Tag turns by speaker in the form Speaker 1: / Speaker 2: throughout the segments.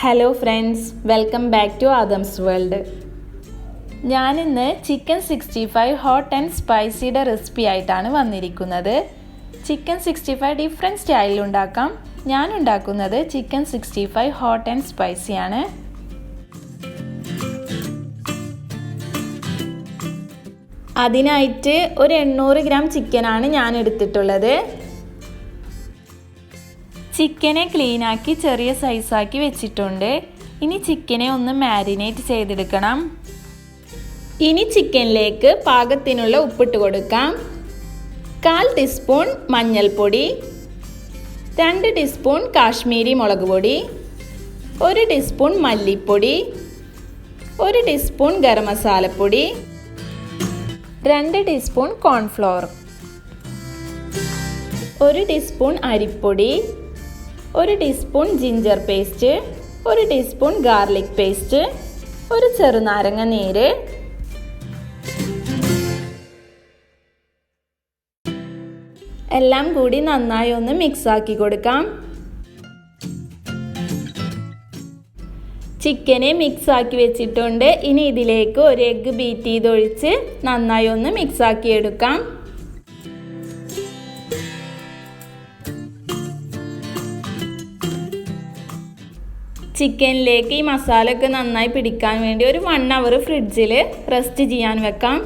Speaker 1: Hello friends, welcome back to Adam's world. ഞാനിന്ന് chicken 65 hot and സ്പൈസിയുടെ recipe ആയിട്ടാണ് വന്നിരിക്കുന്നത്. ചിക്കൻ 65 ഡിഫറെൻറ്റ് സ്റ്റൈലിൽ ഉണ്ടാക്കാം. ഞാൻ ഉണ്ടാക്കുന്നത് ചിക്കൻ 65 ഹോട്ട് ആൻഡ് സ്പൈസിയാണ്. അതിനായിട്ട് ഒരു 800 ഗ്രാം ചിക്കനാണ് ഞാൻ എടുത്തിട്ടുള്ളത്. ചിക്കനെ ക്ലീനാക്കി ചെറിയ സൈസാക്കി വെച്ചിട്ടുണ്ട്. ഇനി ചിക്കനെ ഒന്ന് മാരിനേറ്റ് ചെയ്തെടുക്കണം. ഇനി ചിക്കനിലേക്ക് പാകത്തിനുള്ള ഉപ്പിട്ട് കൊടുക്കാം. 1/4 ടീസ്പൂൺ മഞ്ഞൾപ്പൊടി, 2 ടീസ്പൂൺ കാശ്മീരി മുളക് പൊടി, 1 ടീസ്പൂൺ മല്ലിപ്പൊടി, 1 ടീസ്പൂൺ ഗരം മസാലപ്പൊടി, 2 ടീസ്പൂൺ കോൺഫ്ലോർ, 1 ടീസ്പൂൺ അരിപ്പൊടി, 1 teaspoon ginger paste, 1 teaspoon garlic paste, 1 ചെറുനാരങ്ങ നീര്, എല്ലാം കൂടി നന്നായി ഒന്ന് മിക്സ് ആക്കി കൊടുക്കാം. ചിക്കനെ മിക്സ് ആക്കി വെച്ചിട്ടുണ്ട്. ഇനി ഇതിലേക്ക് ഒരു എഗ്ഗ് ബീറ്റ് ചെയ്തൊഴിച്ച് നന്നായി ഒന്ന് മിക്സ് ആക്കി എടുക്കാം. ചിക്കനിലേക്ക് ഈ മസാല ഒക്കെ നന്നായി പിടിക്കാൻ വേണ്ടി ഒരു 1 അവർ ഫ്രിഡ്ജിൽ റെസ്റ്റ് ചെയ്യാൻ വെക്കാം.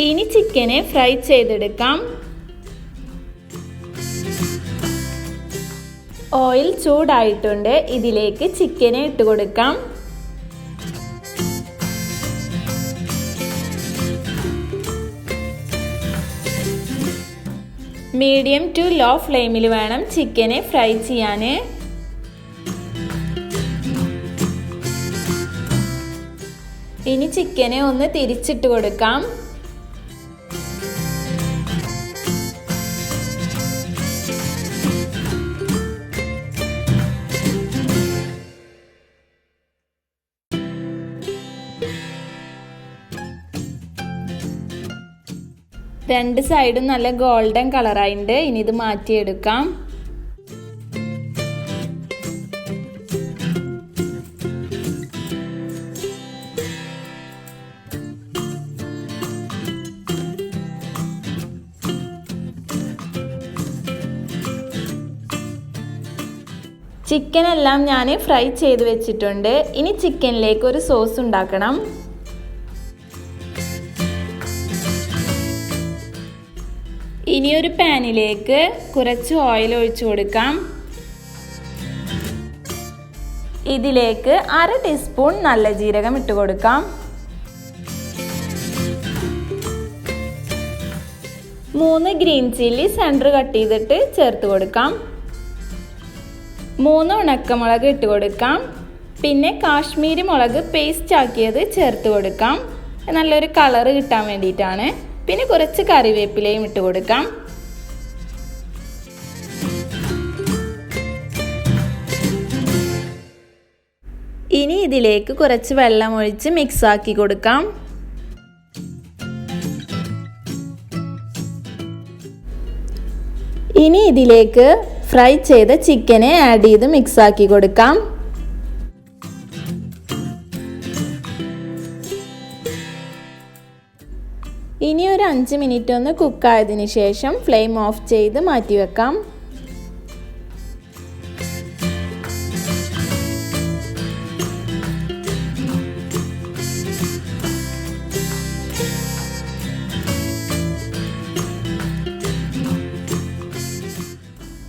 Speaker 1: ഇനി ചിക്കനെ ഫ്രൈ ചെയ്തെടുക്കാം. ഓയിൽ ചൂടായിട്ടുണ്ട്. ഇതിലേക്ക് ചിക്കനെ ഇട്ട് കൊടുക്കാം. മീഡിയം ടു ലോ ഫ്ലെയിമിൽ വേണം ചിക്കനെ ഫ്രൈ ചെയ്യാൻ. ഇനി ചിക്കനെ ഒന്ന് തിരിച്ചിട്ട് കൊടുക്കാം. രണ്ട് സൈഡും നല്ല ഗോൾഡൻ കളറായിട്ടുണ്ട്. ഇനി ഇത് മാറ്റിയെടുക്കാം. ചിക്കൻ എല്ലാം ഞാൻ ഫ്രൈ ചെയ്ത് വെച്ചിട്ടുണ്ട്. ഇനി ചിക്കനിലേക്ക് ഒരു സോസ് ഉണ്ടാക്കണം. ഇനി ഒരു പാനിലേക്ക് കുറച്ച് ഓയിൽ ഒഴിച്ചു കൊടുക്കാം. ഇതിലേക്ക് 1/2 ടീസ്പൂൺ നല്ല ജീരകം ഇട്ട് കൊടുക്കാം. 3 ഗ്രീൻ ചില്ലി സെൻറ്റർ കട്ട് ചെയ്തിട്ട് ചേർത്ത് കൊടുക്കാം. 3 ഉണക്കമുളക് ഇട്ട് കൊടുക്കാം. പിന്നെ കാശ്മീരി മുളക് പേസ്റ്റ് ആക്കിയത് ചേർത്ത് കൊടുക്കാം. നല്ലൊരു കളറ് കിട്ടാൻ വേണ്ടിയിട്ടാണ്. പിന്നെ കുറച്ച് കറിവേപ്പിലയും ഇട്ട് കൊടുക്കാം. ഇനി ഇതിലേക്ക് കുറച്ച് വെള്ളം ഒഴിച്ച് മിക്സ് ആക്കി കൊടുക്കാം. ഇനി ഇതിലേക്ക് ഫ്രൈ ചെയ്ത ചിക്കനെ ആഡ് ചെയ്ത് മിക്സ് ആക്കി കൊടുക്കാം. ഇനി ഒരു 5 മിനിറ്റ് ഒന്ന് കുക്കായതിനു ശേഷം ഫ്ലെയിം ഓഫ് ചെയ്ത് മാറ്റി വെക്കാം.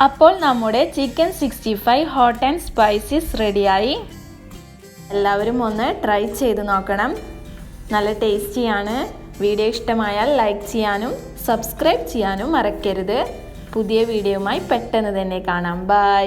Speaker 1: അപ്പോൾ നമ്മുടെ ചിക്കൻ 65 ഹോട്ട് ആൻഡ് സ്പൈസീസ് റെഡിയായി. എല്ലാവരും ഒന്ന് ട്രൈ ചെയ്ത് നോക്കണം. നല്ല ടേസ്റ്റിയാണ്. വീഡിയോ ഇഷ്ടമായാൽ ലൈക്ക് ചെയ്യാനും സബ്സ്ക്രൈബ് ചെയ്യാനും മറക്കരുത്. പുതിയ വീഡിയോയുമായി പെട്ടെന്ന് തന്നെ കാണാം. ബൈ.